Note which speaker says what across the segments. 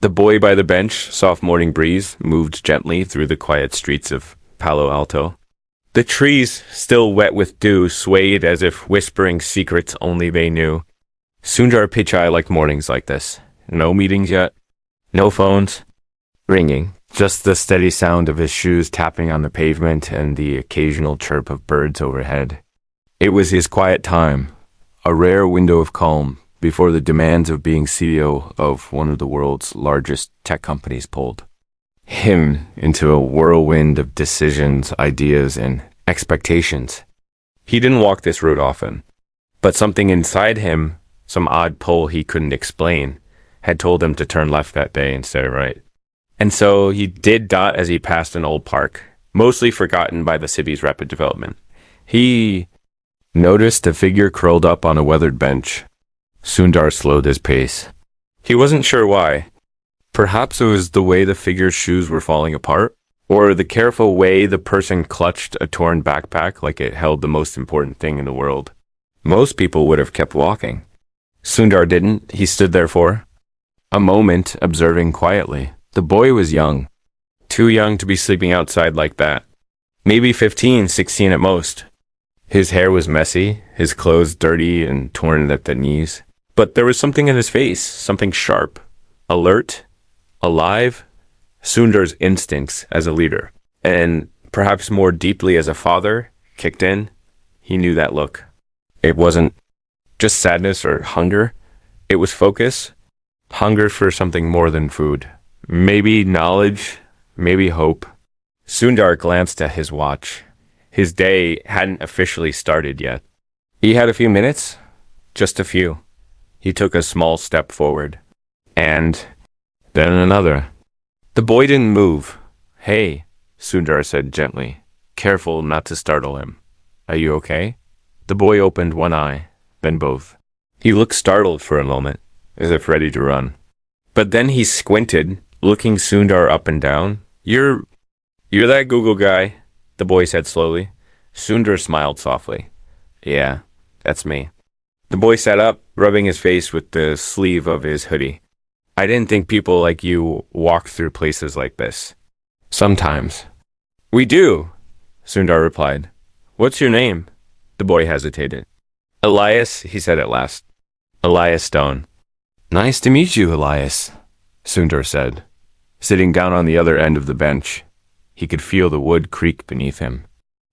Speaker 1: The boy by the bench, soft morning breeze, moved gently through the quiet streets of Palo Alto. The trees, still wet with dew, swayed as if whispering secrets only they knew. Sundar Pichai liked mornings like this. No meetings yet. No phones. Ringing. Just the steady sound of his shoes tapping on the pavement and the occasional chirp of birds overhead. It was his quiet time, a rare window of calm before the demands of being CEO of one of the world's largest tech companies pulled him into a whirlwind of decisions, ideas, and expectations. He didn't walk this road often, but something inside him, some odd pull he couldn't explain, had told him to turn left that day instead of right. And so he did dot as he passed an old park, mostly forgotten by the city's rapid development. He noticed a figure curled up on a weathered bench. Sundar slowed his pace. He wasn't sure why. Perhaps it was the way the figure's shoes were falling apart, or the careful way the person clutched a torn backpack like it held the most important thing in the world. Most people would have kept walking. Sundar didn't. He stood there for a moment, observing quietly. The boy was young. Too young to be sleeping outside like that. Maybe 15, 16 at most. His hair was messy, his clothes dirty and torn at the knees. But there was something in his face, something sharp, alert, alive. Sundar's instincts as a leader, and perhaps more deeply as a father, kicked in. He knew that look. It wasn't just sadness or hunger. It was focus, hunger for something more than food. Maybe knowledge, maybe hope. Sundar glanced at his watch. His day hadn't officially started yet. He had a few minutes, just a few. He took a small step forward, and then another. The boy didn't move. "Hey," Sundar said gently, careful not to startle him. "Are you okay?" The boy opened one eye, then both. He looked startled for a moment, as if ready to run. But then he squinted, looking Sundar up and down. You're that Google guy," the boy said slowly. Sundar smiled softly. "Yeah, that's me." The boy sat up, rubbing his face with the sleeve of his hoodie. "I didn't think people like you walked through places like this." "Sometimes." "We do," Sundar replied. "What's your name?" The boy hesitated. "Elias," he said at last. "Elias Stone." "Nice to meet you, Elias," Sundar said, sitting down on the other end of the bench. He could feel the wood creak beneath him.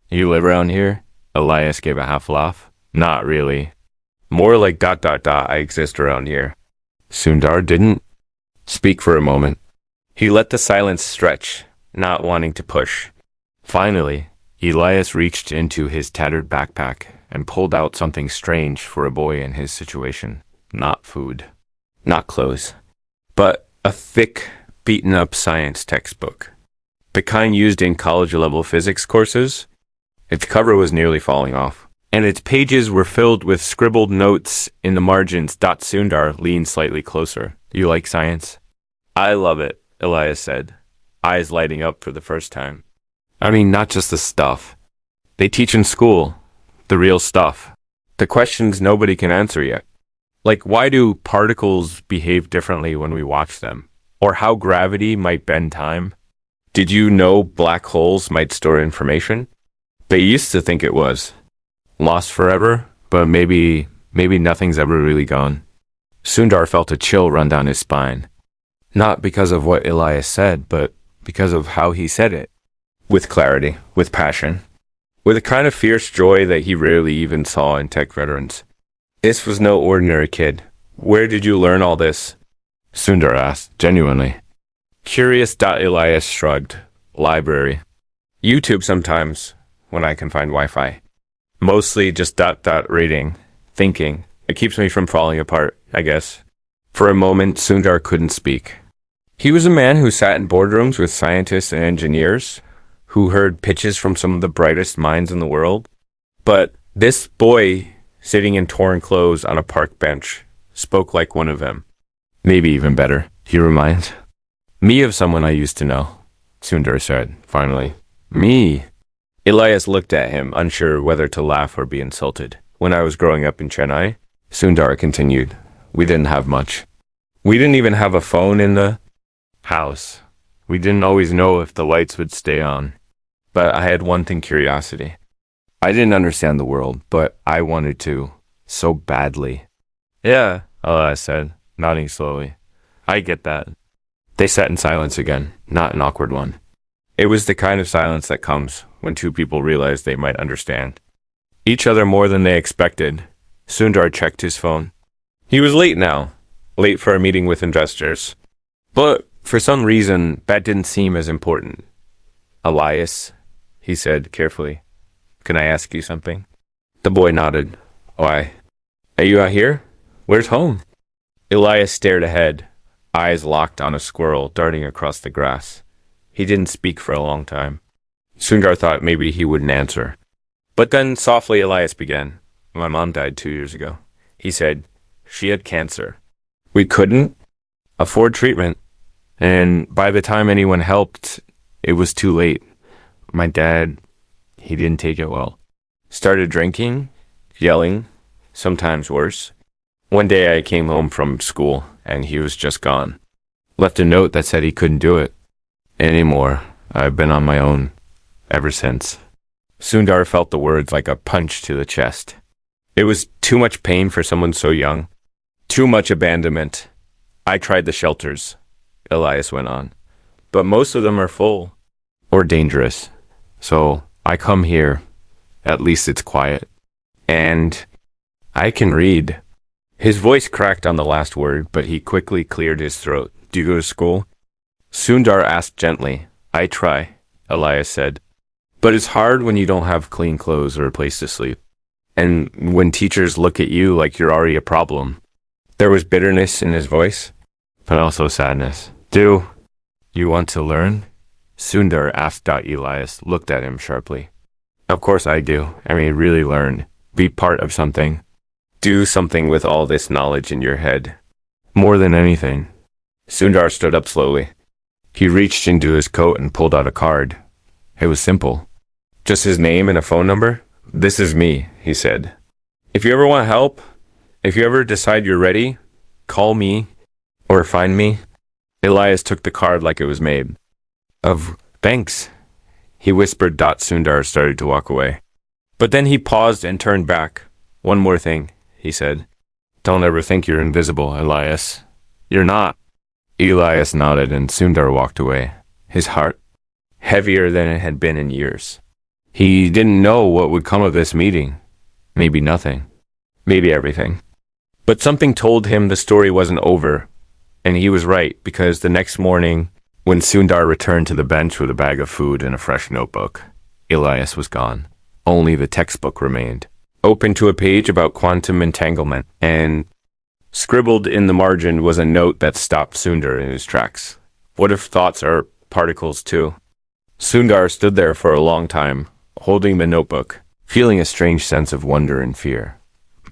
Speaker 1: "You live around here?" Elias gave a half laugh. "Not really. More like ... I exist around here." Sundar didn't speak for a moment. He let the silence stretch, not wanting to push. Finally, Elias reached into his tattered backpack and pulled out something strange for a boy in his situation. Not food, not clothes, but a thick, beaten-up science textbook. The kind used in college-level physics courses. Its cover was nearly falling off, and its pages were filled with scribbled notes in the margins. Sundar leaned slightly closer. "You like science?" "I love it," Elias said, eyes lighting up for the first time. "I mean, not just the stuff they teach in school, the real stuff. The questions nobody can answer yet. Like, why do particles behave differently when we watch them? Or how gravity might bend time? Did you know black holes might store information? They used to think it was lost forever, but maybe nothing's ever really gone." Sundar felt a chill run down his spine. Not because of what Elias said, but because of how he said it. With clarity, with passion, with a kind of fierce joy that he rarely even saw in tech veterans. This was no ordinary kid. "Where did you learn all this?" Sundar asked, genuinely. Curious. Elias shrugged. "Library. YouTube sometimes, when I can find Wi-Fi. Mostly just ... reading, thinking. It keeps me from falling apart, I guess." For a moment, Sundar couldn't speak. He was a man who sat in boardrooms with scientists and engineers, who heard pitches from some of the brightest minds in the world. But this boy, sitting in torn clothes on a park bench, spoke like one of them. "Maybe even better," he reminded me of someone I used to know, Sundar said, finally. "Me?" Elias looked at him, unsure whether to laugh or be insulted. "When I was growing up in Chennai," Sundar continued, "we didn't have much. We didn't even have a phone in the house. We didn't always know if the lights would stay on. But I had one thing, curiosity. I didn't understand the world, but I wanted to. So badly. Yeah, Elias said, nodding slowly. I get that. They sat in silence again, not an awkward one. It was the kind of silence that comes when two people realize they might understand each other more than they expected. Sundar checked his phone. He was late now, late for a meeting with investors. But for some reason, that didn't seem as important. Elias, he said carefully, can I ask you something? The boy nodded. Why? Are you out here? Where's home? Elias stared ahead, eyes locked on a squirrel darting across the grass. He didn't speak for a long time. Sundar thought maybe he wouldn't answer. But then softly Elias began. My mom died 2 years ago. He said, she had cancer. We couldn't afford treatment. And by the time anyone helped, it was too late. My dad, he didn't take it well. Started drinking, yelling, sometimes worse. One day I came home from school and he was just gone. Left a note that said he couldn't do it anymore. I've been on my own ever since. Sundar felt the words like a punch to the chest. It was too much pain for someone so young. Too much abandonment. I tried the shelters, Elias went on, but most of them are full or dangerous. So I come here. At least it's quiet. And I can read. His voice cracked on the last word, but he quickly cleared his throat. Do you go to school? Sundar asked gently. I try, Elias said. But it's hard when you don't have clean clothes or a place to sleep. And when teachers look at you like you're already a problem. There was bitterness in his voice, but also sadness. Do you want to learn? Sundar asked. Elias looked at him sharply. Of course I do. I mean, really learn. Be part of something. Do something with all this knowledge in your head. More than anything. Sundar stood up slowly. He reached into his coat and pulled out a card. It was simple. Just his name and a phone number. This is me, he said. If you ever want help, if you ever decide you're ready, call me or find me. Elias took the card like it was made. Thanks, he whispered. Sundar started to walk away. But then he paused and turned back. One more thing, he said. Don't ever think you're invisible, Elias. You're not. Elias nodded and Sundar walked away, his heart heavier than it had been in years. He didn't know what would come of this meeting. Maybe nothing. Maybe everything. But something told him the story wasn't over. And he was right, because the next morning, when Sundar returned to the bench with a bag of food and a fresh notebook, Elias was gone. Only the textbook remained, open to a page about quantum entanglement, and scribbled in the margin was a note that stopped Sundar in his tracks. What if thoughts are particles too? Sundar stood there for a long time, holding the notebook, feeling a strange sense of wonder and fear,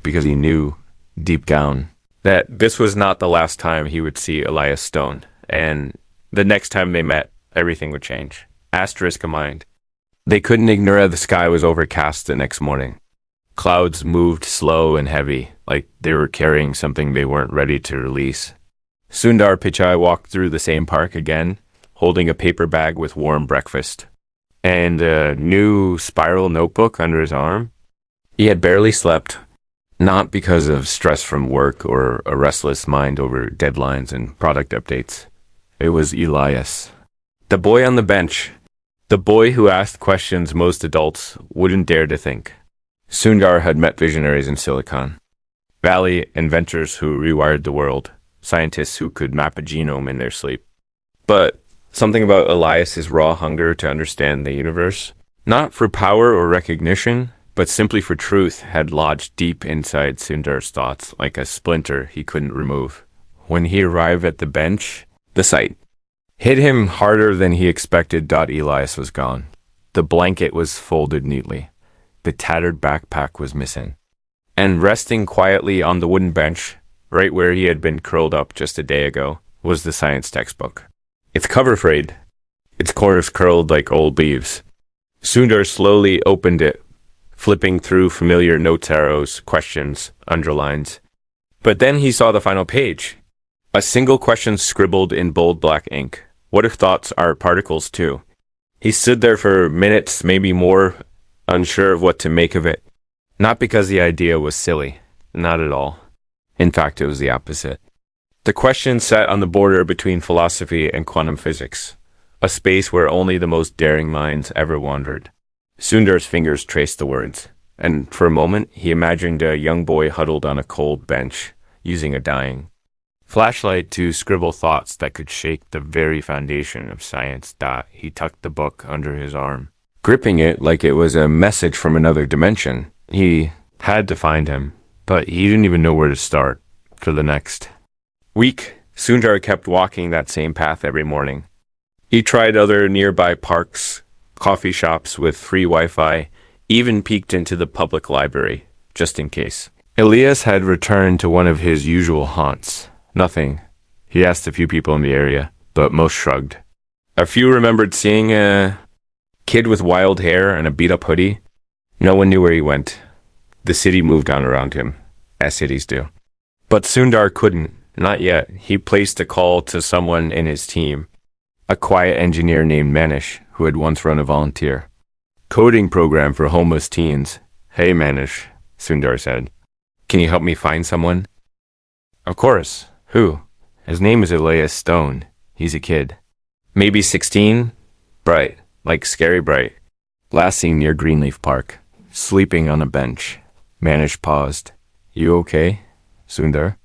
Speaker 1: because he knew, deep down, that this was not the last time he would see Elias Stone, and the next time they met, everything would change. Asterisk in mind. They couldn't ignore the sky was overcast the next morning. Clouds moved slow and heavy, like they were carrying something they weren't ready to release. Sundar Pichai walked through the same park again, holding a paper bag with warm breakfast, and a new spiral notebook under his arm. He had barely slept, not because of stress from work or a restless mind over deadlines and product updates. It was Elias, the boy on the bench, the boy who asked questions most adults wouldn't dare to think. Sundar had met visionaries in Silicon Valley, inventors who rewired the world, scientists who could map a genome in their sleep. But something about Elias's raw hunger to understand the universe, not for power or recognition, but simply for truth, had lodged deep inside Sundar's thoughts like a splinter he couldn't remove. When he arrived at the bench, the sight hit him harder than he expected. Elias was gone. The blanket was folded neatly. The tattered backpack was missing. And resting quietly on the wooden bench, right where he had been curled up just a day ago, was the science textbook. Its cover frayed, its corners curled like old leaves. Sundar slowly opened it, flipping through familiar notes arrows, questions, underlines. But then he saw the final page. A single question scribbled in bold black ink. What if thoughts are particles too? He stood there for minutes, maybe more, unsure of what to make of it. Not because the idea was silly. Not at all. In fact, it was the opposite. The question sat on the border between philosophy and quantum physics, a space where only the most daring minds ever wandered. Sundar's fingers traced the words, and for a moment he imagined a young boy huddled on a cold bench, using a dying flashlight to scribble thoughts that could shake the very foundation of science. He tucked the book under his arm, gripping it like it was a message from another dimension. He had to find him, but he didn't even know where to start. For the next week, Sundar kept walking that same path every morning. He tried other nearby parks, coffee shops with free Wi-Fi, even peeked into the public library, just in case. Elias had returned to one of his usual haunts. Nothing. He asked a few people in the area, but most shrugged. A few remembered seeing a kid with wild hair and a beat-up hoodie. No one knew where he went. The city moved on around him, as cities do. But Sundar couldn't. Not yet. He placed a call to someone in his team, a quiet engineer named Manish, who had once run a volunteer coding program for homeless teens. "Hey Manish," Sundar said. "Can you help me find someone?" "Of course. Who?" "His name is Elias Stone. He's a kid. Maybe 16? Bright. Like scary bright. Last seen near Greenleaf Park. Sleeping on a bench." Manish paused. "You okay, Sundar?"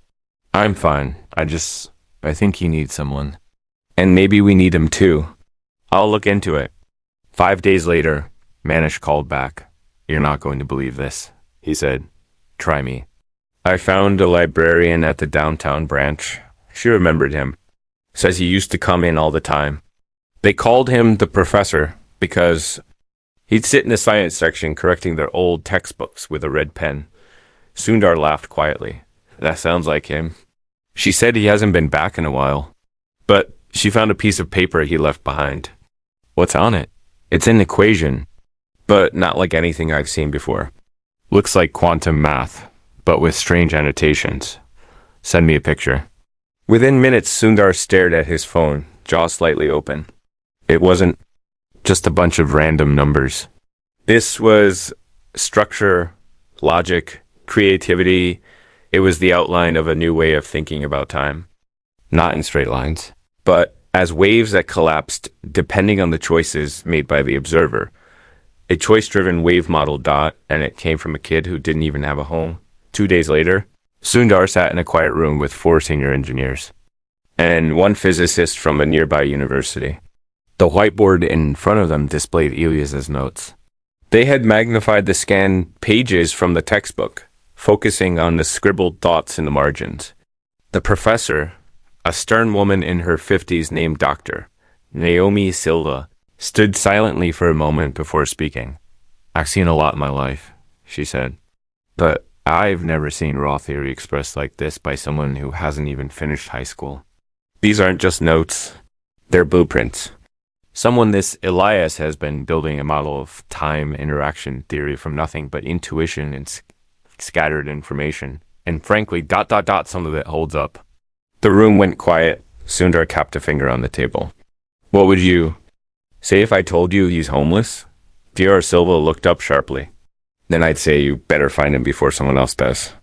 Speaker 1: "I'm fine. I think he needs someone. And maybe we need him too. I'll look into it." 5 days later, Manish called back. "You're not going to believe this," he said. "Try me. I found a librarian at the downtown branch. She remembered him. Says he used to come in all the time. They called him the professor because he'd sit in the science section correcting their old textbooks with a red pen." Sundar laughed quietly. "That sounds like him." She said he hasn't been back in a while, but she found a piece of paper he left behind. "What's on it?" "It's an equation, but not like anything I've seen before. Looks like quantum math, but with strange annotations. Send me a picture." Within minutes, Sundar stared at his phone, jaw slightly open. It wasn't just a bunch of random numbers. This was structure, logic, creativity. It was the outline of a new way of thinking about time. Not in straight lines, but as waves that collapsed depending on the choices made by the observer. A choice-driven wave model. And it came from a kid who didn't even have a home. 2 days later, Sundar sat in a quiet room with 4 senior engineers and 1 physicist from a nearby university. The whiteboard in front of them displayed Elias's notes. They had magnified the scanned pages from the textbook, focusing on the scribbled thoughts in the margins. The professor, a stern woman in her 50s named Dr. Naomi Silva, stood silently for a moment before speaking. "I've seen a lot in my life," she said, "but I've never seen raw theory expressed like this by someone who hasn't even finished high school. These aren't just notes, they're blueprints. This Elias has been building a model of time interaction theory from nothing but intuition and scattered information. And frankly, some of it holds up." The room went quiet. Sundar capped a finger on the table. "What would you say if I told you he's homeless?" Dr. Silva looked up sharply. "Then I'd say you better find him before someone else does."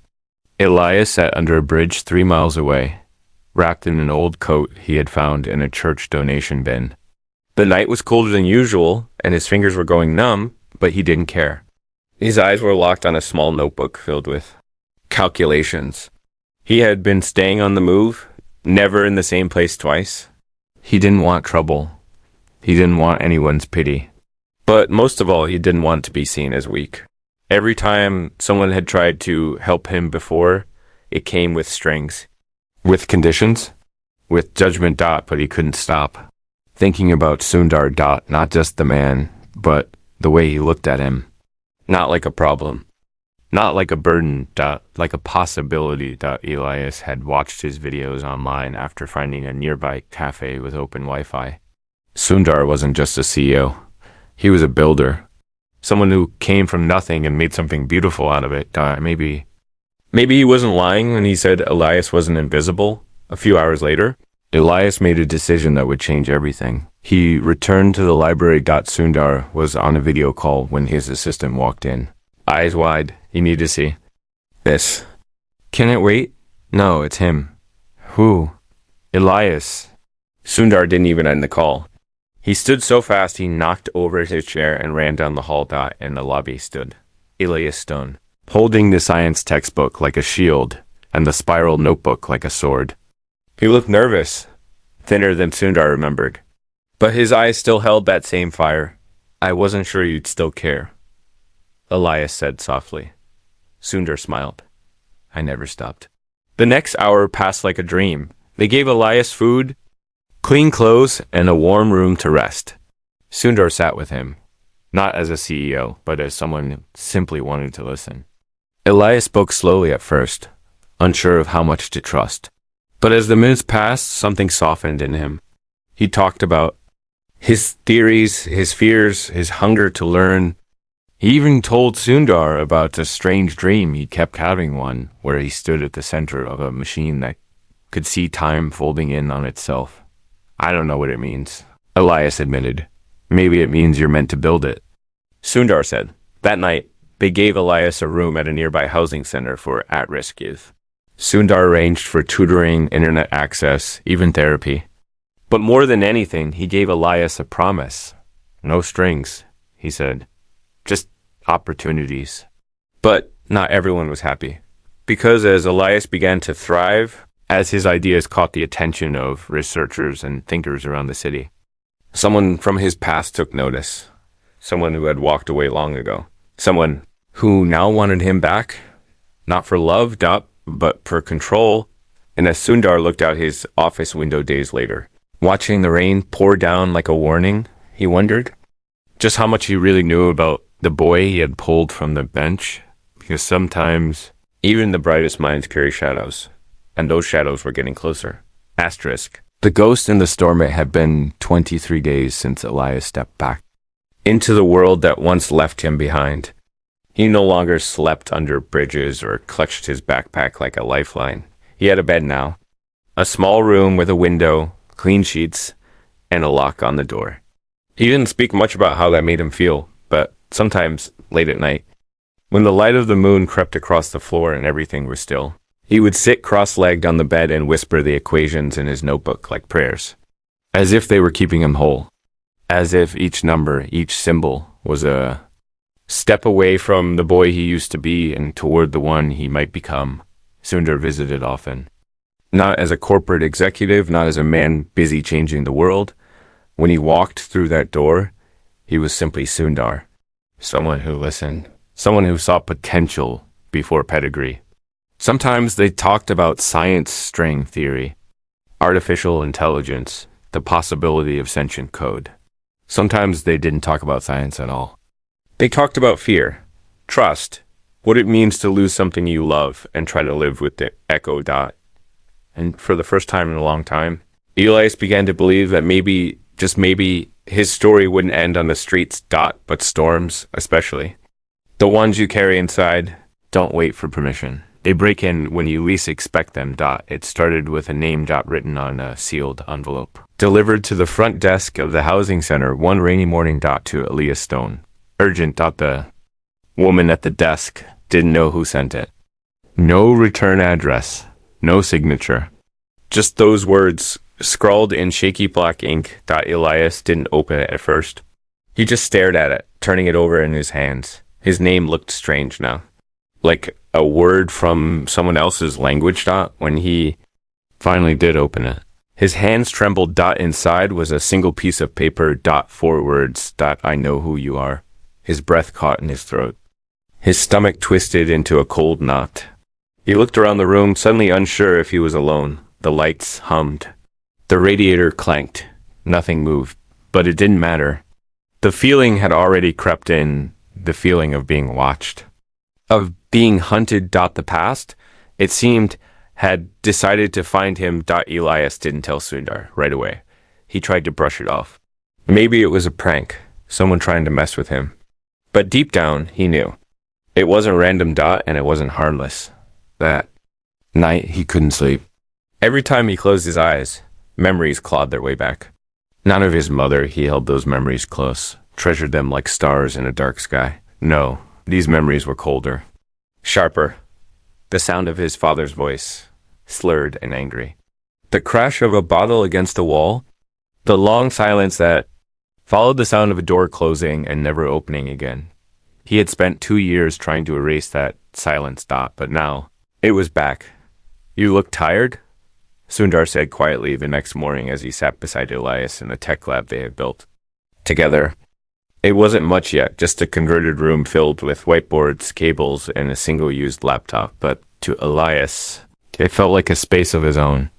Speaker 1: Elias sat under a bridge 3 miles away, wrapped in an old coat he had found in a church donation bin. The night was colder than usual, and his fingers were going numb, but he didn't care. His eyes were locked on a small notebook filled with calculations. He had been staying on the move, never in the same place twice. He didn't want trouble. He didn't want anyone's pity. But most of all, he didn't want to be seen as weak. Every time someone had tried to help him before, it came with strings. With conditions. With judgment. But he couldn't stop thinking about Sundar. Not just the man, but the way he looked at him. Not like a problem. Not like a burden. Like a possibility. Elias had watched his videos online after finding a nearby cafe with open Wi-Fi. Sundar wasn't just a CEO. He was a builder. Someone who came from nothing and made something beautiful out of it. Maybe he wasn't lying when he said Elias wasn't invisible. A few hours later, Elias made a decision that would change everything. He returned to the library. Sundar was on a video call when his assistant walked in. Eyes wide, he needed to see. This. Can it wait? No, it's him. Who? Elias. Sundar didn't even end the call. He stood so fast he knocked over his chair and ran down the hall. In the lobby stood Elias Stone, holding the science textbook like a shield and the spiral notebook like a sword. He looked nervous, thinner than Sundar remembered. But his eyes still held that same fire. I wasn't sure you'd still care, Elias said softly. Sundar smiled. I never stopped. The next hour passed like a dream. They gave Elias food, clean clothes, and a warm room to rest. Sundar sat with him, not as a CEO, but as someone who simply wanted to listen. Elias spoke slowly at first, unsure of how much to trust. But as the minutes passed, something softened in him. He talked about his theories, his fears, his hunger to learn. He even told Sundar about a strange dream he kept having, one where he stood at the center of a machine that could see time folding in on itself. I don't know what it means, Elias admitted. Maybe it means you're meant to build it. Sundar said. That night, they gave Elias a room at a nearby housing center for at-risk youth. Sundar arranged for tutoring, internet access, even therapy. But more than anything, he gave Elias a promise. No strings, he said. Just opportunities. But not everyone was happy. Because as Elias began to thrive, as his ideas caught the attention of researchers and thinkers around the city, someone from his past took notice. Someone who had walked away long ago. Someone who now wanted him back. Not for love, but for control. And as Sundar looked out his office window days later, watching the rain pour down like a warning, he wondered just how much he really knew about the boy he had pulled from the bench. Because sometimes even the brightest minds carry shadows, and those shadows were getting closer. Asterisk. The ghost in the storm. It had been 23 days since Elias stepped back into the world that once left him behind. He no longer slept under bridges or clutched his backpack like a lifeline. He had a bed now. A small room with a window, clean sheets, and a lock on the door. He didn't speak much about how that made him feel, but sometimes, late at night, when the light of the moon crept across the floor and everything was still, he would sit cross-legged on the bed and whisper the equations in his notebook like prayers, as if they were keeping him whole, as if each number, each symbol was a step away from the boy he used to be and toward the one he might become. Sundar visited often. Not as a corporate executive, not as a man busy changing the world. When he walked through that door, he was simply Sundar. Someone who listened. Someone who saw potential before pedigree. Sometimes they talked about science string theory, artificial intelligence, the possibility of sentient code. Sometimes they didn't talk about science at all. They talked about fear, trust, what it means to lose something you love and try to live with the echo. And for the first time in a long time, Elias began to believe that maybe, just maybe, his story wouldn't end on the streets. But storms, especially. The ones you carry inside don't wait for permission. They break in when you least expect them. It started with a name written on a sealed envelope. Delivered to the front desk of the housing center one rainy morning. To Elias Stone. Urgent. The woman at the desk didn't know who sent it. No return address. No signature. Just those words scrawled in shaky black ink. Elias didn't open it at first. He just stared at it, turning it over in his hands. His name looked strange now. Like a word from someone else's language. When he finally did open it, his hands trembled. Inside was a single piece of paper. 4 words. I know who you are. His breath caught in his throat. His stomach twisted into a cold knot. He looked around the room, suddenly unsure if he was alone. The lights hummed. The radiator clanked. Nothing moved. But it didn't matter. The feeling had already crept in. The feeling of being watched. Of being hunted. The past, it seemed, had decided to find him. Elias didn't tell Sundar right away. He tried to brush it off. Maybe it was a prank. Someone trying to mess with him. But deep down, he knew. It wasn't random. And it wasn't harmless. That night, he couldn't sleep. Every time he closed his eyes, Memories clawed their way back. None of his mother, he held those memories close, treasured them like stars in a dark sky. No, these memories were colder, sharper. The sound of his father's voice, slurred and angry. The crash of a bottle against the wall. The long silence that followed the sound of a door closing and never opening again. He had spent 2 years trying to erase that silence dot, but now it was back. You look tired? Sundar said quietly the next morning as he sat beside Elias in the tech lab they had built together. It wasn't much yet, just a converted room filled with whiteboards, cables, and a single-used laptop, but to Elias, it felt like a space of his own.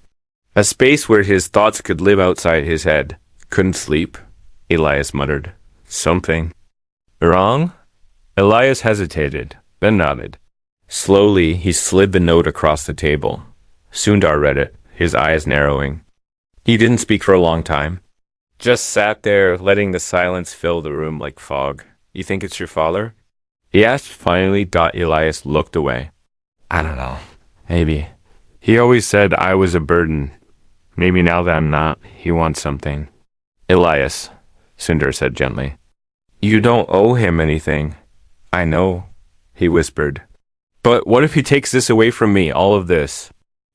Speaker 1: A space where his thoughts could live outside his head. Couldn't sleep, Elias muttered. Something wrong? Elias hesitated, then nodded. Slowly, he slid the note across the table. Sundar read it, his eyes narrowing. He didn't speak for a long time. Just sat there, letting the silence fill the room like fog. You think it's your father? He asked finally. Elias looked away. I don't know. Maybe. He always said I was a burden. Maybe now that I'm not, he wants something. Elias, Sundar said gently. You don't owe him anything. I know, he whispered. But what if he takes this away from me, all of this?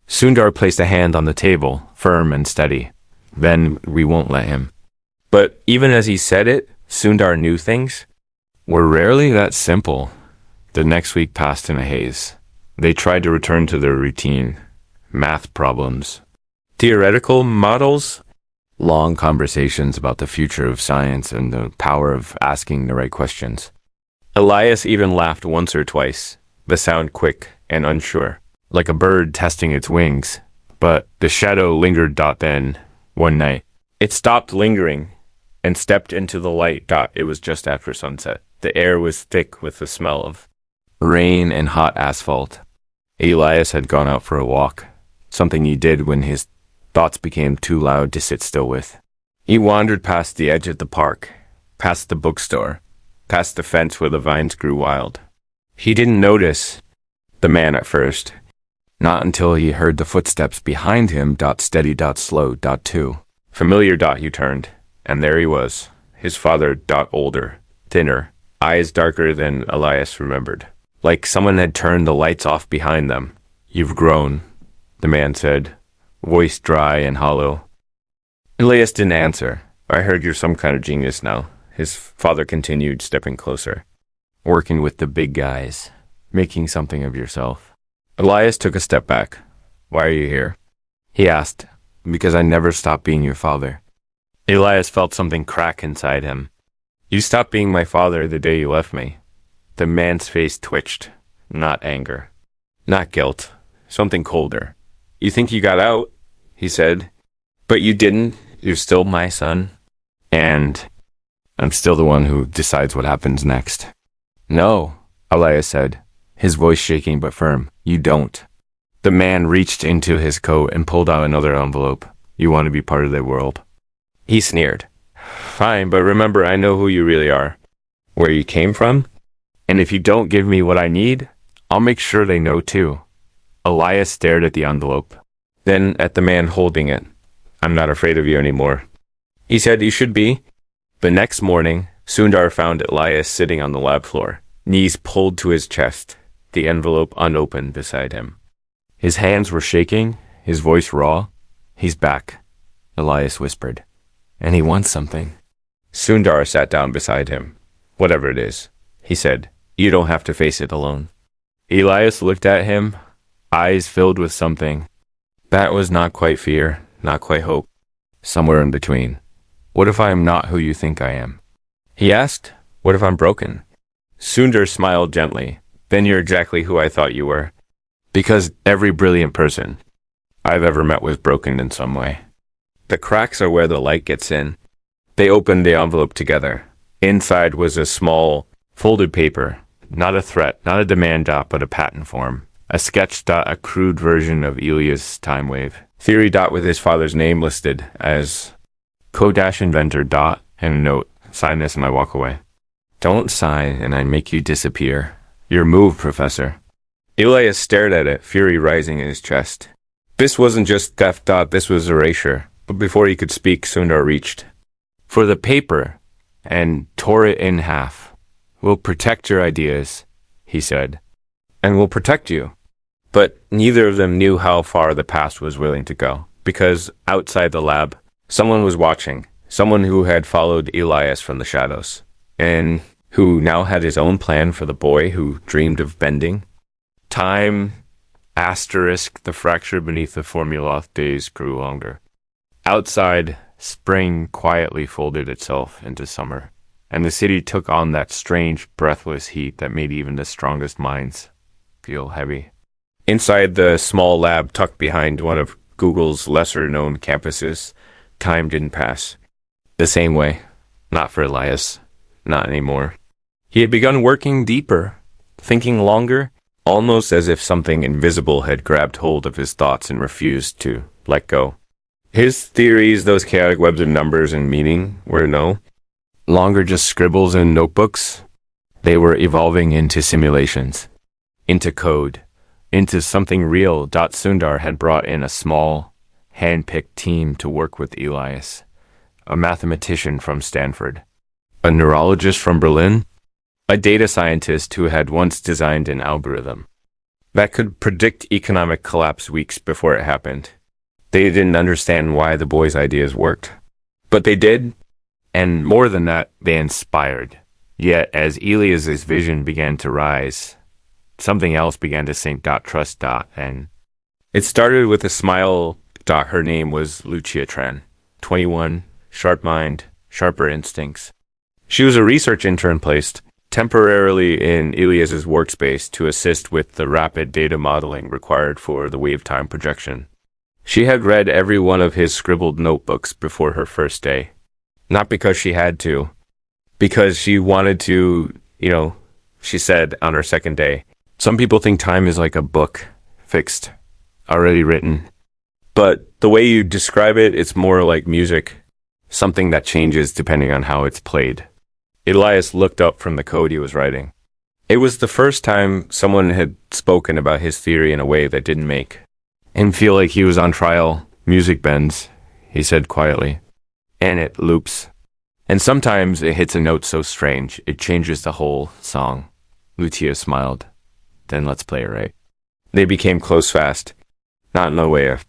Speaker 1: Sundar placed a hand on the table, firm and steady. Then we won't let him. But even as he said it, Sundar knew things were rarely that simple. The next week passed in a haze. They tried to return to their routine. Math problems. Theoretical models. Long conversations about the future of science and the power of asking the right questions. Elias even laughed once or twice, the sound quick and unsure, like a bird testing its wings. But the shadow lingered. Then, one night, it stopped lingering and stepped into the light. It was just after sunset. The air was thick with the smell of rain and hot asphalt. Elias had gone out for a walk, something he did when his thoughts became too loud to sit still with. He wandered past the edge of the park, past the bookstore, past the fence where the vines grew wild. He didn't notice the man at first, not until he heard the footsteps behind him. Steady. Slow. Two. Familiar. He turned, and there he was, his father. Older, thinner, eyes darker than Elias remembered, like someone had turned the lights off behind them. You've grown, the man said, voice dry and hollow. Elias didn't answer. I heard you're some kind of genius now, his father continued, stepping closer. Working with the big guys, making something of yourself. Elias took a step back. Why are you here? He asked. Because I never stopped being your father. Elias felt something crack inside him. You stopped being my father the day you left me. The man's face twitched. Not anger. Not guilt. Something colder. You think you got out, he said. But you didn't. You're still my son. And I'm still the one who decides what happens next. No, Elias said, his voice shaking but firm. You don't. The man reached into his coat and pulled out another envelope. You want to be part of their world? He sneered. Fine, but remember, I know who you really are. Where you came from? And if you don't give me what I need, I'll make sure they know too. Elias stared at the envelope, then at the man holding it. I'm not afraid of you anymore. He said you should be. The next morning, Sundar found Elias sitting on the lab floor, knees pulled to his chest, the envelope unopened beside him. His hands were shaking, his voice raw. He's back, Elias whispered. And he wants something. Sundar sat down beside him. Whatever it is, he said, you don't have to face it alone. Elias looked at him, eyes filled with something. That was not quite fear, not quite hope. Somewhere in between. What if I am not who you think I am? He asked, what if I'm broken? Sundar smiled gently. Then you're exactly who I thought you were. Because every brilliant person I've ever met was broken in some way. The cracks are where the light gets in. They opened the envelope together. Inside was a small, folded paper. Not a threat, not a demand. But a patent form. A sketch. A crude version of Elias' time wave. Theory. With his father's name listed as co-inventor. And a note. Sign this and I walk away. Don't sign and I make you disappear. Your move, Professor. Elias stared at it, fury rising in his chest. This wasn't just theft. This was erasure. But before he could speak, Sundar reached for the paper and tore it in half. We'll protect your ideas, he said, and we'll protect you. But neither of them knew how far the past was willing to go, because outside the lab, someone was watching, someone who had followed Elias from the shadows, and who now had his own plan for the boy who dreamed of bending. Time, asterisk, the fracture beneath the formula days grew longer. Outside, spring quietly folded itself into summer, and the city took on that strange, breathless heat that made even the strongest minds feel heavy. Inside the small lab tucked behind one of Google's lesser-known campuses, time didn't pass. The same way. Not for Elias. Not anymore. He had begun working deeper, thinking longer, almost as if something invisible had grabbed hold of his thoughts and refused to let go. His theories, those chaotic webs of numbers and meaning, were no longer just scribbles in notebooks. They were evolving into simulations, into code, into something real. Sundar had brought in a small, hand-picked team to work with Elias, a mathematician from Stanford, a neurologist from Berlin, a data scientist who had once designed an algorithm that could predict economic collapse weeks before it happened. They didn't understand why the boys' ideas worked, but they did, and more than that, they inspired. Yet, as Elias's vision began to rise, something else began to sink. Trust. And it started with a smile. Her name was Lucia Tran, 21, sharp mind, sharper instincts. She was a research intern placed temporarily in Elias's workspace to assist with the rapid data modeling required for the wave time projection. She had read every one of his scribbled notebooks before her first day. Not because she had to, because she wanted to, she said on her second day. Some people think time is like a book, fixed, already written. But the way you describe it, it's more like music, something that changes depending on how it's played. Elias looked up from the code he was writing. It was the first time someone had spoken about his theory in a way that didn't make him feel like he was on trial. Music bends, he said quietly, and it loops. And sometimes it hits a note so strange, it changes the whole song. Lucia smiled. Then let's play it right. They became close fast, not in the way of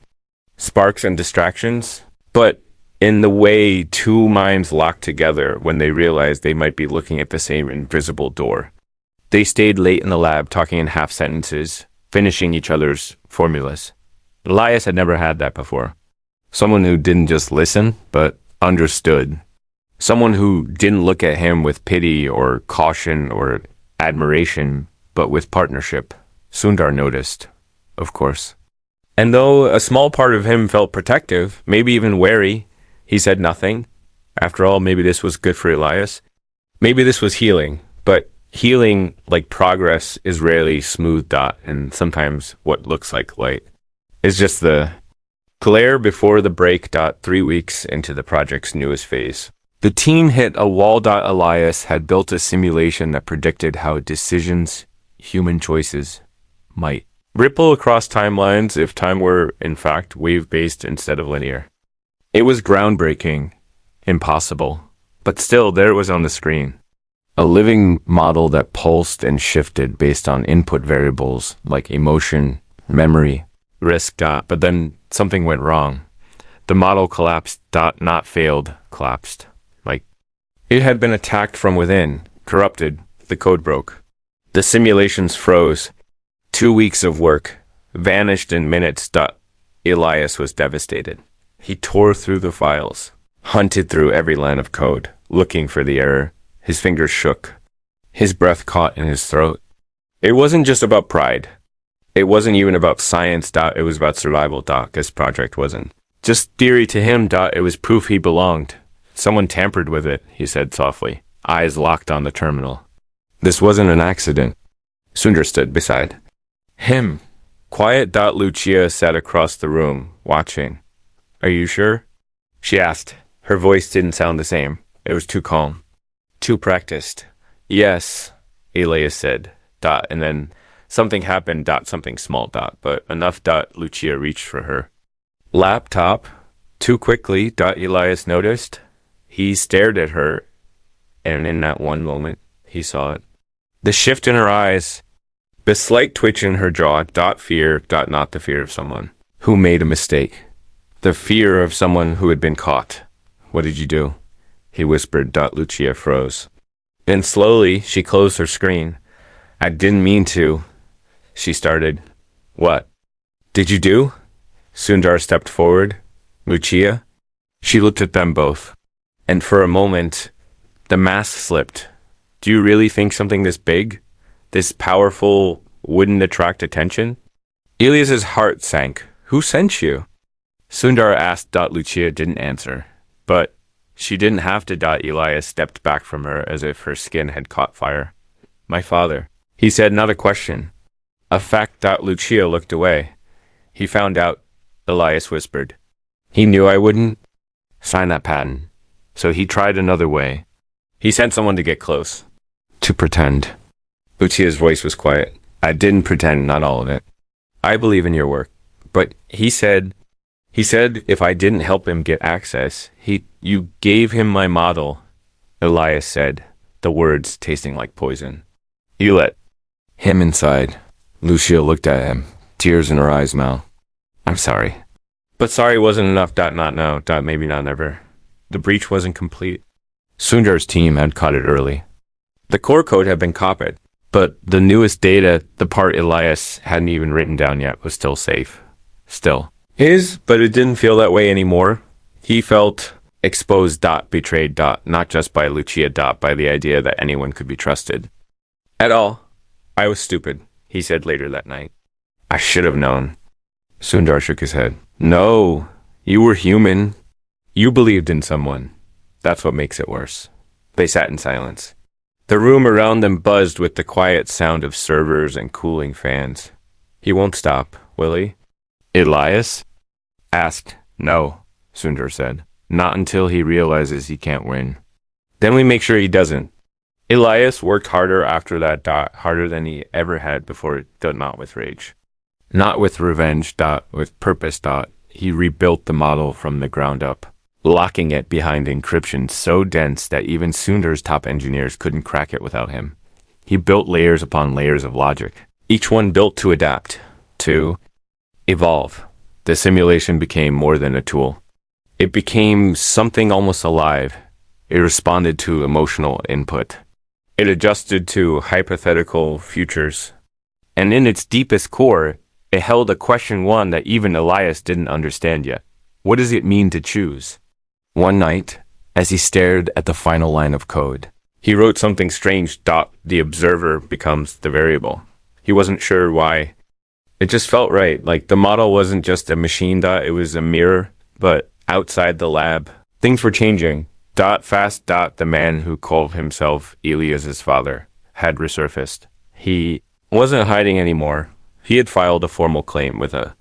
Speaker 1: sparks and distractions, but in the way two minds locked together when they realized they might be looking at the same invisible door. They stayed late in the lab, talking in half sentences, finishing each other's formulas. Elias had never had that before. Someone who didn't just listen, but understood. Someone who didn't look at him with pity or caution or admiration, but with partnership. Sundar noticed, of course. And though a small part of him felt protective, maybe even wary, he said nothing. After all, maybe this was good for Elias. Maybe this was healing, but healing, like progress, is rarely smooth. And sometimes what looks like light is just the glare before the break. 3 weeks into the project's newest phase, the team hit a wall. Elias had built a simulation that predicted how decisions, human choices, might ripple across timelines if time were, in fact, wave-based instead of linear. It was groundbreaking, impossible, but still there it was on the screen. A living model that pulsed and shifted based on input variables like emotion, memory, risk. But then something went wrong. The model collapsed. Not failed, collapsed. Like it had been attacked from within, corrupted. The code broke. The simulations froze. 2 weeks of work vanished in minutes. Elias was devastated. He tore through the files, hunted through every line of code, looking for the error. His fingers shook. His breath caught in his throat. It wasn't just about pride. It wasn't even about science. It was about survival. This project wasn't just theory to him. It was proof he belonged. Someone tampered with it, he said softly, eyes locked on the terminal. This wasn't an accident. Sundar stood beside him. Quiet. Lucia sat across the room, watching. Are you sure? She asked. Her voice didn't sound the same. It was too calm. Too practiced. Yes, Elias said. And then something happened. Something small. But enough. Lucia reached for her laptop, Too quickly, Elias noticed. He stared at her, and in that one moment, he saw it. The shift in her eyes, the slight twitch in her jaw, fear, not the fear of someone who made a mistake. The fear of someone who had been caught. What did you do? He whispered. Lucia froze. Then slowly, she closed her screen. I didn't mean to, she started. What? Did you do? Sundar stepped forward. Lucia? She looked at them both. And for a moment, the mask slipped. Do you really think something this big, this powerful, wouldn't attract attention? Elias's heart sank. Who sent you? Sundar asked. Lucia didn't answer. But she didn't have to. Elias stepped back from her as if her skin had caught fire. My father. He said, not a question. A fact. Lucia looked away. He found out, Elias whispered. He knew I wouldn't sign that patent. So he tried another way. He sent someone to get close. To pretend. Lucia's voice was quiet. I didn't pretend, not all of it. I believe in your work. But he said if I didn't help him get access, you gave him my model, Elias said, the words tasting like poison. You let him inside. Lucia looked at him, tears in her eyes. Mal. I'm sorry. But sorry wasn't enough. Not now. Maybe not never. The breach wasn't complete. Sundar's team had caught it early. The core code had been copied, but the newest data, the part Elias hadn't even written down yet, was still safe. Still. But it didn't feel that way anymore. He felt exposed. Betrayed. Not just by Lucia. By the idea that anyone could be trusted. At all. I was stupid, he said later that night. I should have known. Sundar shook his head. No, you were human. You believed in someone. That's what makes it worse. They sat in silence. The room around them buzzed with the quiet sound of servers and cooling fans. He won't stop, will he? Elias asked. No, Sundar said. Not until he realizes he can't win. Then we make sure he doesn't. Elias worked harder after that. Harder than he ever had before. Not with rage. Not with revenge. With purpose. He rebuilt the model from the ground up, locking it behind encryption so dense that even Sundar's top engineers couldn't crack it without him. He built layers upon layers of logic, each one built to adapt, to evolve. The simulation became more than a tool. It became something almost alive. It responded to emotional input. It adjusted to hypothetical futures. And in its deepest core, it held a question one that even Elias didn't understand yet. What does it mean to choose? One night, as he stared at the final line of code, he wrote something strange. The observer becomes the variable. He wasn't sure why. It just felt right. Like the model wasn't just a machine. It was a mirror, but outside the lab. Things were changing. Fast. The man who called himself Elias's father had resurfaced. He wasn't hiding anymore. He had filed a formal claim with a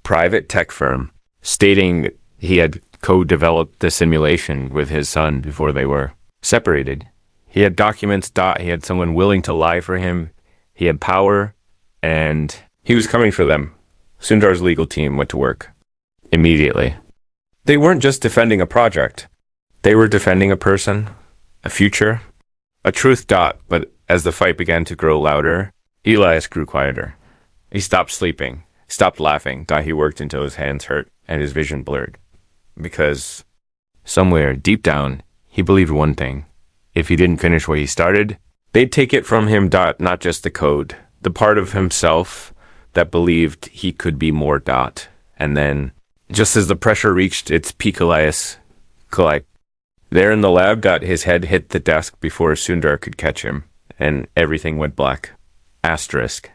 Speaker 1: private tech firm, stating he had co-developed the simulation with his son before they were separated. He had documents. He had someone willing to lie for him. He had power, and he was coming for them. Sundar's legal team went to work immediately. They weren't just defending a project. They were defending a person, a future, a truth. But as the fight began to grow louder, Elias grew quieter. He stopped sleeping, stopped laughing. He worked until his hands hurt and his vision blurred. Because somewhere deep down, he believed one thing. If he didn't finish what he started, they'd take it from him. Not just the code, the part of himself that believed he could be more. And then, just as the pressure reached its peak, Elias collided. There in the lab, his head hit the desk before Sundar could catch him, and everything went black. Asterisk.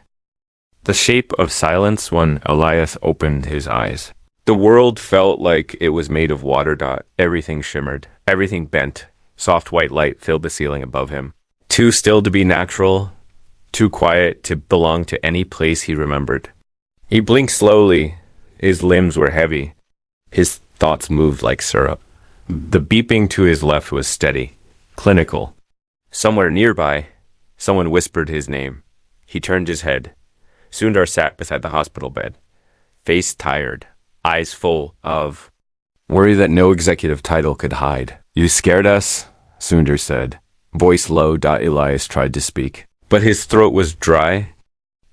Speaker 1: The shape of silence when Elias opened his eyes. The world felt like it was made of water. Everything shimmered. Everything bent. Soft white light filled the ceiling above him. Too still to be natural. Too quiet to belong to any place he remembered. He blinked slowly. His limbs were heavy. His thoughts moved like syrup. The beeping to his left was steady, clinical. Somewhere nearby, someone whispered his name. He turned his head. Sundar sat beside the hospital bed, face tired, eyes full of Worry that no executive title could hide. You scared us, Sundar said. Voice low. Elias tried to speak, but his throat was dry.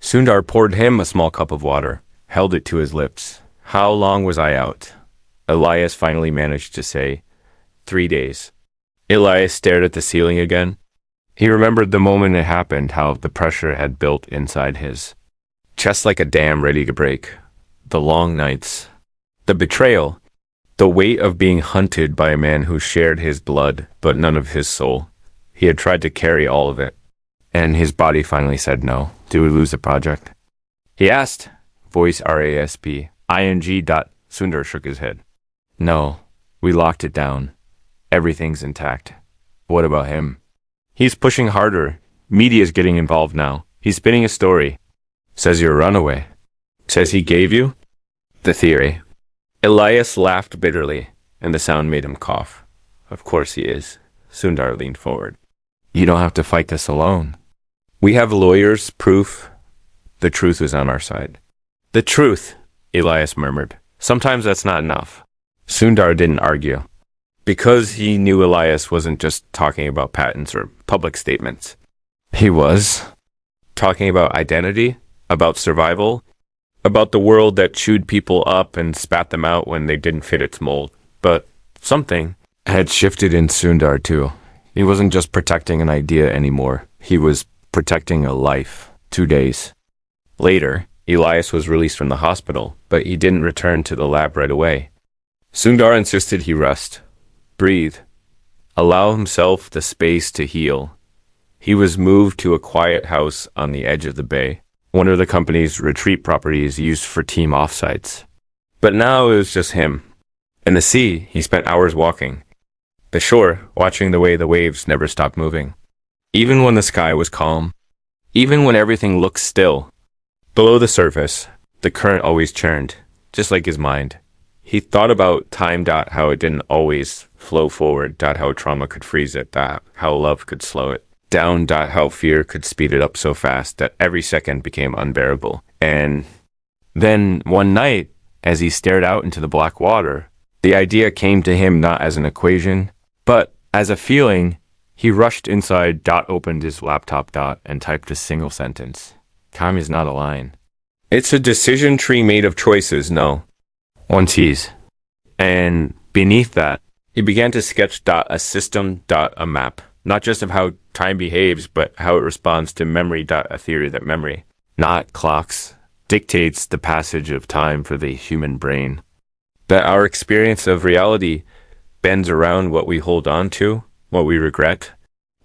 Speaker 1: Sundar poured him a small cup of water, held it to his lips. How long was I out? Elias finally managed to say, 3 days. Elias stared at the ceiling again. He remembered the moment it happened, how the pressure had built inside his chest like a dam ready to break. The long nights. The betrayal. The weight of being hunted by a man who shared his blood, but none of his soul. He had tried to carry all of it, and his body finally said no. Did we lose the project? He asked, voice RASP, ING. Sundar shook his head. No, we locked it down. Everything's intact. What about him? He's pushing harder. Media's getting involved now. He's spinning a story. Says you're a runaway. Says he gave you the theory. Elias laughed bitterly, and the sound made him cough. Of course he is. Sundar leaned forward. You don't have to fight this alone. We have lawyers, proof. The truth is on our side. The truth, Elias murmured. Sometimes that's not enough. Sundar didn't argue, because he knew Elias wasn't just talking about patents or public statements. He was talking about identity, about survival, about the world that chewed people up and spat them out when they didn't fit its mold. But something had shifted in Sundar too. He wasn't just protecting an idea anymore. He was protecting a life. 2 days later, Elias was released from the hospital, but he didn't return to the lab right away. Sundar insisted he rest, breathe, allow himself the space to heal. He was moved to a quiet house on the edge of the bay, one of the company's retreat properties used for team offsites. But now it was just him. In the sea, he spent hours walking. The shore, watching the way the waves never stopped moving. Even when the sky was calm, even when everything looked still. Below the surface, the current always churned, just like his mind. He thought about time. How it didn't always flow forward. How trauma could freeze it. How love could slow it. Down. How fear could speed it up so fast that every second became unbearable. And then one night, as he stared out into the black water, the idea came to him not as an equation, but as a feeling. He rushed inside. Opened his laptop. And typed a single sentence. Time is not a line. It's a decision tree made of choices, no. One sees. And beneath that, he began to sketch. A system. A map. Not just of how time behaves, but how it responds to memory. A theory that memory, not clocks, dictates the passage of time for the human brain. That our experience of reality bends around what we hold on to, what we regret,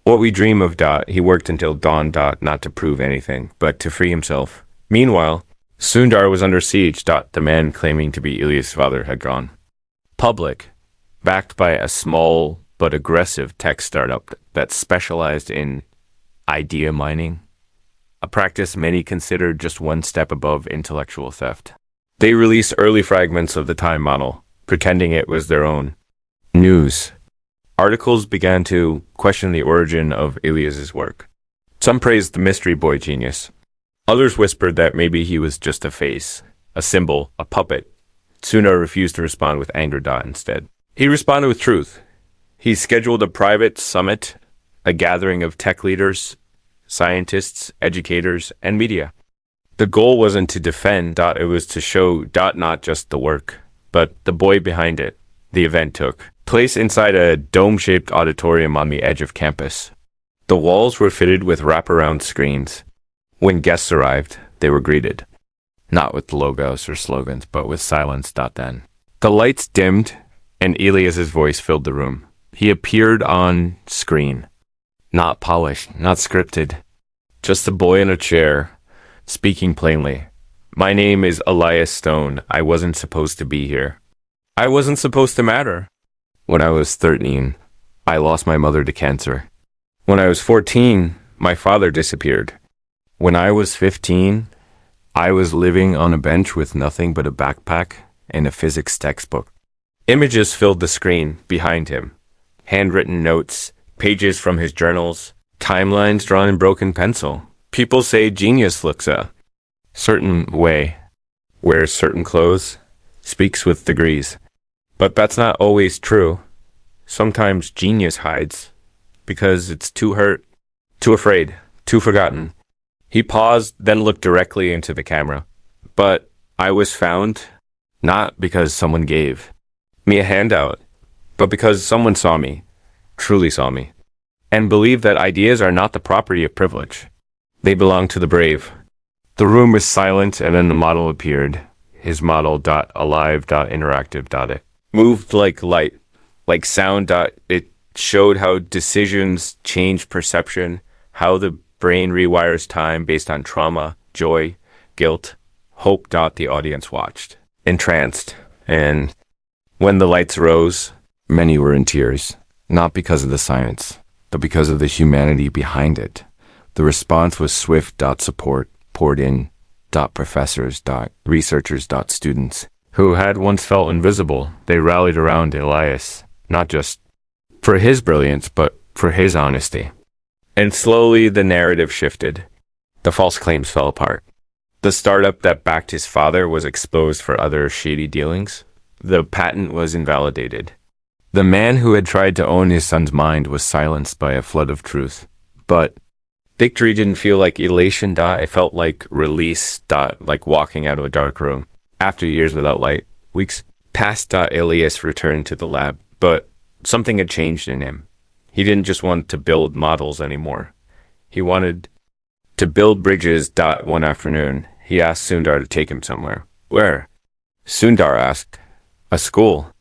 Speaker 1: what we dream of. He worked until dawn. Not to prove anything, but to free himself. Meanwhile, Sundar was under siege. The man claiming to be Elias' father had gone public, backed by a small but aggressive tech startup that specialized in idea mining, a practice many considered just one step above intellectual theft. They released early fragments of the time model, pretending it was their own. News articles began to question the origin of Elias's work. Some praised the mystery boy genius. Others whispered that maybe he was just a face, a symbol, a puppet. Sundar refused to respond with anger. Instead, he responded with truth. He scheduled a private summit, a gathering of tech leaders, scientists, educators, and media. The goal wasn't to defend. It was to show. Not just the work, but the boy behind it. The event took place inside a dome-shaped auditorium on the edge of campus. The walls were fitted with wraparound screens. When guests arrived, they were greeted, not with logos or slogans, but with silence. Then the lights dimmed, and Elias's voice filled the room. He appeared on screen, not polished, not scripted, just a boy in a chair, speaking plainly. My name is Elias Stone. I wasn't supposed to be here. I wasn't supposed to matter. When I was 13, I lost my mother to cancer. When I was 14, my father disappeared. When I was 15, I was living on a bench with nothing but a backpack and a physics textbook. Images filled the screen behind him. Handwritten notes, pages from his journals, timelines drawn in broken pencil. People say genius looks a certain way, wears certain clothes, speaks with degrees. But that's not always true. Sometimes genius hides because it's too hurt, too afraid, too forgotten. He paused, then looked directly into the camera. But I was found not because someone gave me a handout, but because someone saw me, truly saw me, and believed that ideas are not the property of privilege. They belong to the brave. The room was silent, and then the model appeared. His model.alive.interactive. It moved like light, like sound. It showed how decisions change perception, how the brain rewires time based on trauma, joy, guilt, hope. The audience watched, entranced. And when the lights rose, many were in tears, not because of the science, but because of the humanity behind it. The response was swift. Support poured in. Professors. Researchers. Students who had once felt invisible. They rallied around Elias, not just for his brilliance, but for his honesty. And slowly the narrative shifted. The false claims fell apart. The startup that backed his father was exposed for other shady dealings. The patent was invalidated. The man who had tried to own his son's mind was silenced by a flood of truth. But victory didn't feel like elation. It felt like release. Like walking out of a dark room. After years without light, weeks passed. Elias returned to the lab, but something had changed in him. He didn't just want to build models anymore. He wanted to build bridges. One afternoon, he asked Sundar to take him somewhere. Where? Sundar asked. A school.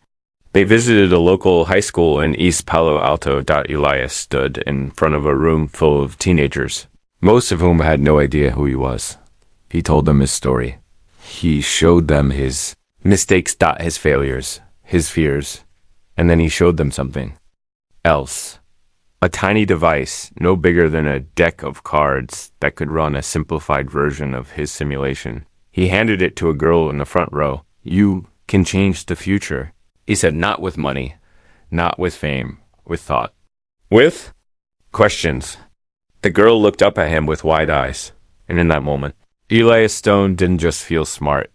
Speaker 1: They visited a local high school in East Palo Alto. Elias stood in front of a room full of teenagers, most of whom had no idea who he was. He told them his story. He showed them his mistakes. His failures, his fears, and then he showed them something else. A tiny device, no bigger than a deck of cards, that could run a simplified version of his simulation. He handed it to a girl in the front row. You can change the future. He said, not with money, not with fame, with thought. With questions. The girl looked up at him with wide eyes, and in that moment, Elias Stone didn't just feel smart.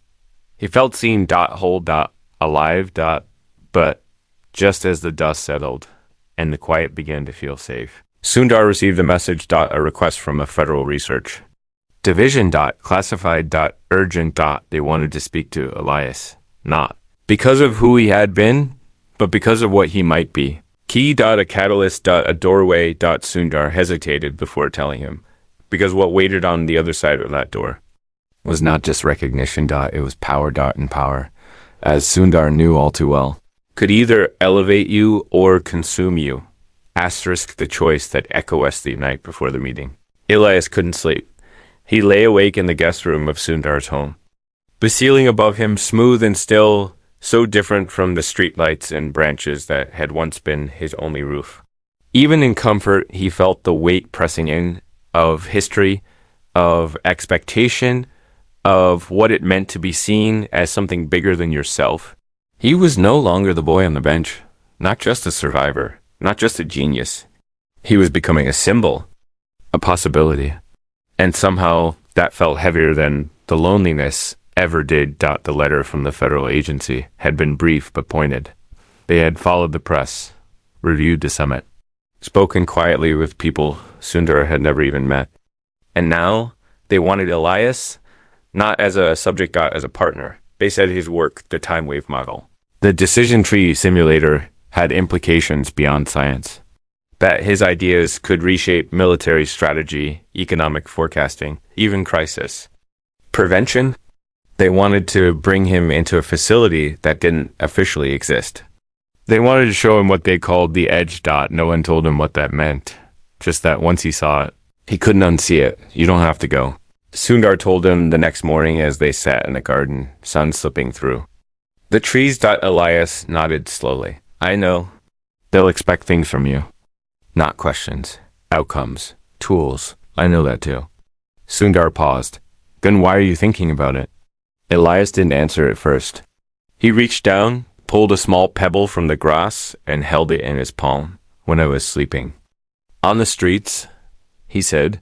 Speaker 1: He felt seen. Whole. Alive. But just as the dust settled, and the quiet began to feel safe, Sundar received a message. A request from a federal research division. Classified. Urgent. They wanted to speak to Elias, not because of who he had been, but because of what he might be. Key. A catalyst. A doorway. Sundar hesitated before telling him, because what waited on the other side of that door was not just recognition. It was power. And power, as Sundar knew all too well, could either elevate you or consume you. Asterisk the choice that echoed the night before the meeting. Elias couldn't sleep. He lay awake in the guest room of Sundar's home. The ceiling above him, smooth and still, so different from the streetlights and branches that had once been his only roof. Even in comfort, he felt the weight pressing in of history, of expectation, of what it meant to be seen as something bigger than yourself. He was no longer the boy on the bench, not just a survivor, not just a genius. He was becoming a symbol, a possibility. And somehow that felt heavier than the loneliness ever did. The letter from the federal agency had been brief but pointed. They had followed the press, reviewed the summit, spoken quietly with people Sundar had never even met. And now they wanted Elias, not as a subject, as a partner. They said his work, the time wave model, the decision tree simulator, had implications beyond science. That his ideas could reshape military strategy, economic forecasting, even crisis prevention. They wanted to bring him into a facility that didn't officially exist. They wanted to show him what they called the edge. No one told him what that meant. Just that once he saw it, he couldn't unsee it. You don't have to go. Sundar told him the next morning as they sat in the garden, sun slipping through. The trees. Elias nodded slowly. I know. They'll expect things from you. Not questions. Outcomes. Tools. I know that too. Sundar paused. Then why are you thinking about it? Elias didn't answer at first. He reached down, pulled a small pebble from the grass, and held it in his palm. When I was sleeping on the streets, he said,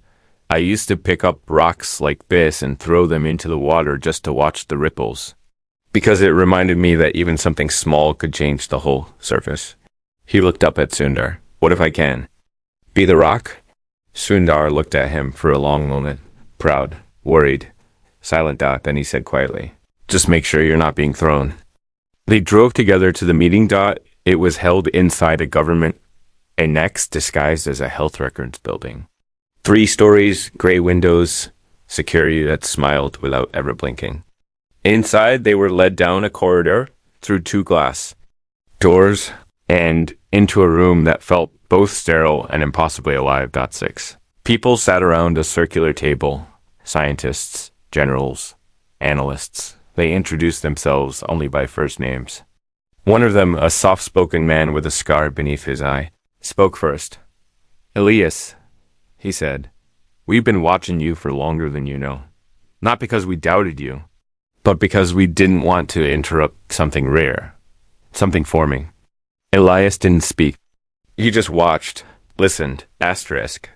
Speaker 1: I used to pick up rocks like this and throw them into the water just to watch the ripples. because it reminded me that even something small could change the whole surface. He looked up at Sundar. What if I can? Be the rock? Sundar looked at him for a long moment, proud, worried, silent. Then he said quietly, just make sure you're not being thrown. They drove together to the meeting. It was held inside a government annex disguised as a health records building. 3 stories, gray windows, security that smiled without ever blinking. Inside, they were led down a corridor through 2 glass doors and into a room that felt both sterile and impossibly alive. 6. People sat around a circular table, scientists, generals, analysts. They introduced themselves only by first names. One of them, a soft-spoken man with a scar beneath his eye, spoke first. Elias, he said, we've been watching you for longer than you know. Not because we doubted you, but because we didn't want to interrupt something rare, something forming. Elias didn't speak. He just watched, listened, asterisk.